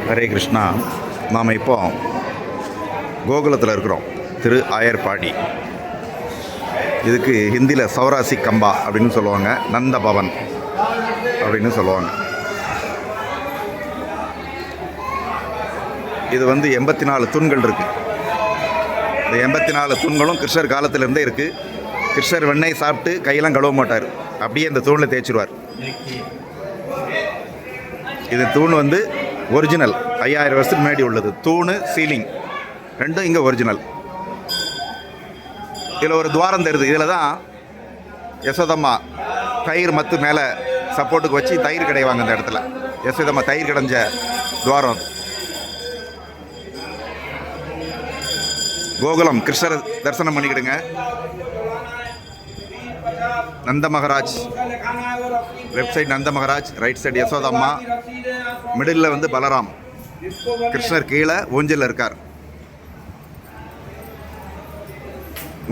ஹரே கிருஷ்ணா. நாம் இப்போ கோகுலத்தில் இருக்கிறோம், திரு ஆயர்பாடி. இதுக்கு ஹிந்தியில் சௌராசி கம்பா அப்படின்னு சொல்லுவாங்க, நந்த பவன் அப்படின்னு சொல்லுவாங்க. இது 84 தூண்கள் இருக்குது. இந்த 84 தூண்களும் கிருஷ்ணர் காலத்திலேருந்தே இருக்குது. கிருஷ்ணர் வெண்ணெய் சாப்பிட்டு கையெல்லாம் கழுவ மாட்டார், அப்படியே இந்த தூணில் தேய்ச்சிருவார். இது தூண் ஒரிஜினல் 5000 வருஷத்துக்கு முன்னாடி உள்ளது. தூணு சீலிங் ரெண்டும் இங்கே ஒரிஜினல். இதில் ஒரு துவாரம் தெரியுது. இதில் தான் யசோதம்மா தயிர் மத்து மேலே சப்போர்ட்டுக்கு வச்சு தயிர் கிடைவாங்க. இந்த இடத்துல யசோதம்மா தயிர் கிடைஞ்ச துவாரம். கோகுலம் கிருஷ்ணர் தரிசனம் பண்ணிக்கிடுங்க. Nanda Maharaj, left side Nanda Maharaj, right side Yashodamma, middle Balaram. கிருஷ்ணர் கீழே ஊஞ்சலில் இருக்கார்.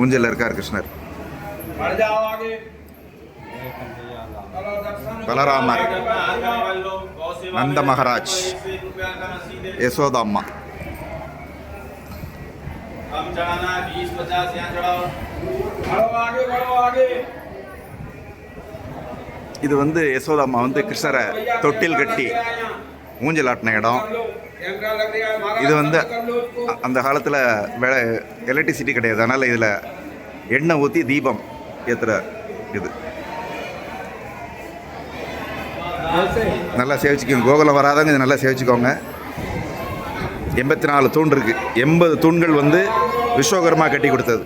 ஊஞ்சலில் இருக்கார் கிருஷ்ணர். பலராமர், நந்த மகாராஜ், யசோதம்மா. இது யசோதம்மா கிருஷ்ணரை தொட்டில் கட்டி ஊஞ்சல் ஆட்டின இடம். இது அந்த காலத்தில் எலக்ட்ரிசிட்டி கிடையாது, அதனால் இதில் எண்ணெய் ஊற்றி தீபம் ஏற்றுற இது. நல்லா சேவிச்சுக்கோங்க. கோகுலம் வராதவங்க இது நல்லா சேவிச்சுக்கோங்க. 84 தூண் இருக்குது. 80 தூண்கள் விஸ்வகர்மா கட்டி கொடுத்தது.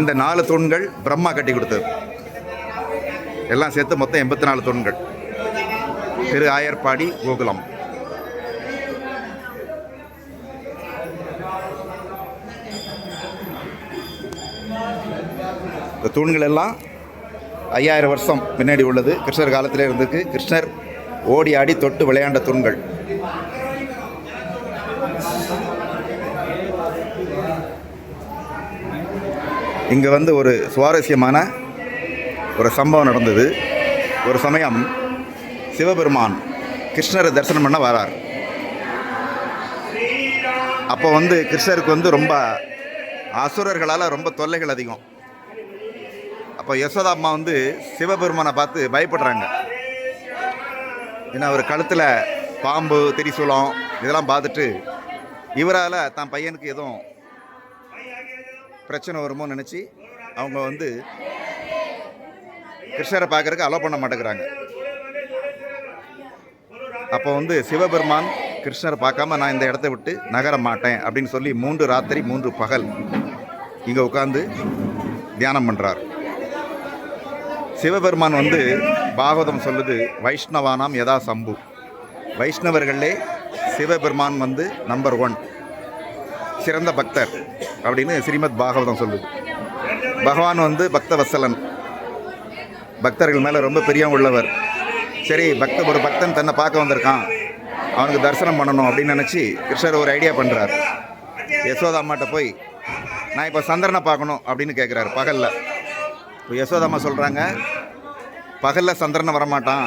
இந்த 4 தூண்கள் பிரம்மா கட்டி கொடுத்தது. எல்லாம் சேர்த்து மொத்தம் 84 தூண்கள். திரு ஆயர்பாடி, கோகுலம். இந்த தூண்கள் எல்லாம் 5000 வருஷம் முன்னாடி உள்ளது. கிருஷ்ணர் காலத்திலே இருந்திருக்கு. கிருஷ்ணர் ஓடி ஆடி தொட்டு விளையாண்ட தூண்கள். இங்கே ஒரு சுவாரஸ்யமான ஒரு சம்பவம் நடந்தது. ஒரு சமயம் சிவபெருமான் கிருஷ்ணரை தரிசனம் பண்ண வரார். அப்போ கிருஷ்ணருக்கு ரொம்ப அசுரர்களால் ரொம்ப தொல்லைகள் அதிகம். அப்போ யசோதம்மா சிவபெருமானை பார்த்து பயப்படுறாங்க. ஏன்னா அவர் கழுத்தில் பாம்பு, திரிசூலம் இதெல்லாம் பார்த்துட்டு இவரால் தான் பையனுக்கு எதுவும் பிரச்சனை வருமோ நினச்சி அவங்க கிருஷ்ணரை பார்க்கறதுக்கு அலோ பண்ண மாட்டேங்கிறாங்க. அப்போ சிவபெருமான் கிருஷ்ணரை பார்க்காம நான் இந்த இடத்த விட்டு நகர மாட்டேன் அப்படின்னு சொல்லி 3 ராத்திரி 3 பகல் இங்கே உட்காந்து தியானம் பண்ணுறார். சிவபெருமான் பாகவதம் சொல்லுது, வைஷ்ணவானாம் யதா சம்பு. வைஷ்ணவர்களே சிவபெருமான் நம்பர் 1 சிறந்த பக்தர் அப்படின்னு ஸ்ரீமத் பாகவதம் சொல்லுது. பகவான் பக்தவத்சலன், பக்தர்கள் மேலே ரொம்ப பிரியம் உள்ளவர். சரி, ஒரு பக்தன் தன்னை பார்க்க வந்திருக்கான், அவனுக்கு தரிசனம் பண்ணணும் அப்படின்னு நினச்சி கிருஷ்ணர் ஒரு ஐடியா பண்ணுறார். யசோதாம்மாட்ட போய் நான் இப்போ சந்திரனை பார்க்கணும் அப்படின்னு கேட்குறாரு பகலில். இப்போ யசோதாம்மா சொல்கிறாங்க, பகலில் சந்திரனை வரமாட்டான்,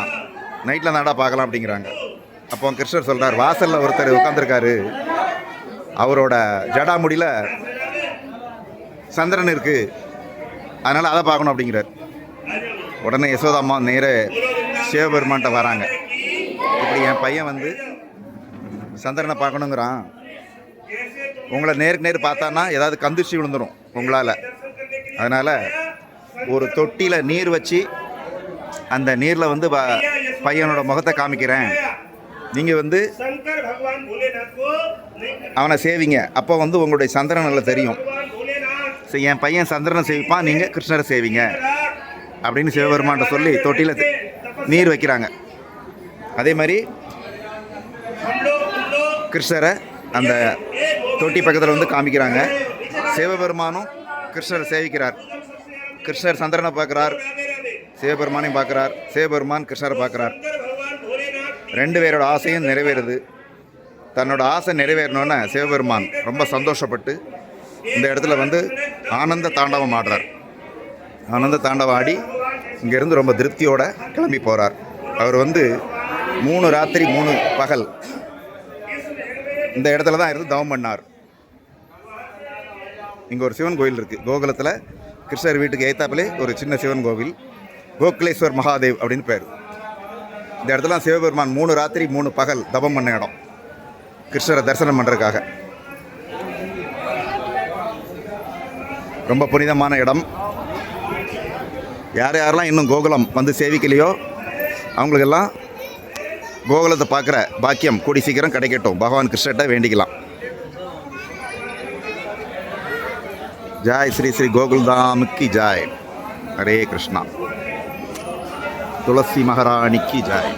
நைட்டில் தாண்டா பார்க்கலாம் அப்படிங்கிறாங்க. அப்போ கிருஷ்ணர் சொல்கிறார், வாசலில் ஒருத்தர் உட்காந்துருக்காரு, அவரோட ஜடாமுடியில் சந்திரன் இருக்குது, அதனால் அதை பார்க்கணும் அப்படிங்கிறார். உடனே யசோதாம்மா நேர சிவபெருமான்கிட்ட வராங்க. இப்படி என் பையன் சந்திரனை பார்க்கணுங்கிறான், உங்களை நேருக்கு நேர் பார்த்தான்னா ஏதாவது கந்திர்ச்சி விழுந்துடும் உங்களால். அதனால் ஒரு தொட்டியில் நீர் வச்சு அந்த நீரில் பையனோட முகத்தை காமிக்கிறேன், நீங்கள் அவனை சேவிங்க, அப்போ உங்களுடைய சந்திரன் நல்லா தெரியும். சரி, என் பையன் சந்திரனை சேவிப்பான், நீங்கள் கிருஷ்ணரை சேவிங்க அப்படின்னு சிவபெருமான்ட்ட சொல்லி தொட்டியில் நீர் வைக்கிறாங்க. அதே மாதிரி கிருஷ்ணரை அந்த தொட்டி பக்கத்தில் காமிக்கிறாங்க. சிவபெருமானும் கிருஷ்ணரை சேவிக்கிறார். கிருஷ்ணர் சந்திரனை பார்க்குறார், சிவபெருமானையும் பார்க்குறார், சிவபெருமான் கிருஷ்ணரை பார்க்குறார். 2 பேரோட ஆசையும் நிறைவேறுது. தன்னோட ஆசை நிறைவேறணுன்னு சிவபெருமான் ரொம்ப சந்தோஷப்பட்டு இந்த இடத்துல ஆனந்த தாண்டவம் ஆடுறார். ஆனந்த தாண்டவம் ஆடி இங்கேருந்து ரொம்ப திருப்தியோடு கிளம்பி போகிறார். அவர் 3 ராத்திரி 3 பகல் இந்த இடத்துல தான் இருந்து தவம் பண்ணார். இங்கே ஒரு சிவன் கோவில் இருக்குது. கோகுலத்தில் கிருஷ்ணர் வீட்டுக்கு ஏத்தாப்பிலே ஒரு சின்ன சிவன் கோவில், கோகுலேஸ்வர் மகாதேவ் அப்படின்னு பேர். இந்த இடத்துல சிவபெருமான் 3 ராத்திரி 3 பகல் தவம் பண்ண இடம், கிருஷ்ணரை தரிசனம் பண்ணுறதுக்காக. ரொம்ப புனிதமான இடம். யாரெல்லாம் இன்னும் கோகுலம் வந்து சேவிக்கலையோ அவங்களுக்கெல்லாம் கோகுலத்தை பார்க்குற பாக்கியம் கூடி சீக்கிரம் கிடைக்கட்டும். பகவான் கிருஷ்ணர்கிட்ட வேண்டிக்கலாம். ஜாய் ஸ்ரீ ஸ்ரீ கோகுல்தாம் கி ஜாய். ஹரே கிருஷ்ணா. துளசி மகாராணி கி ஜாய்.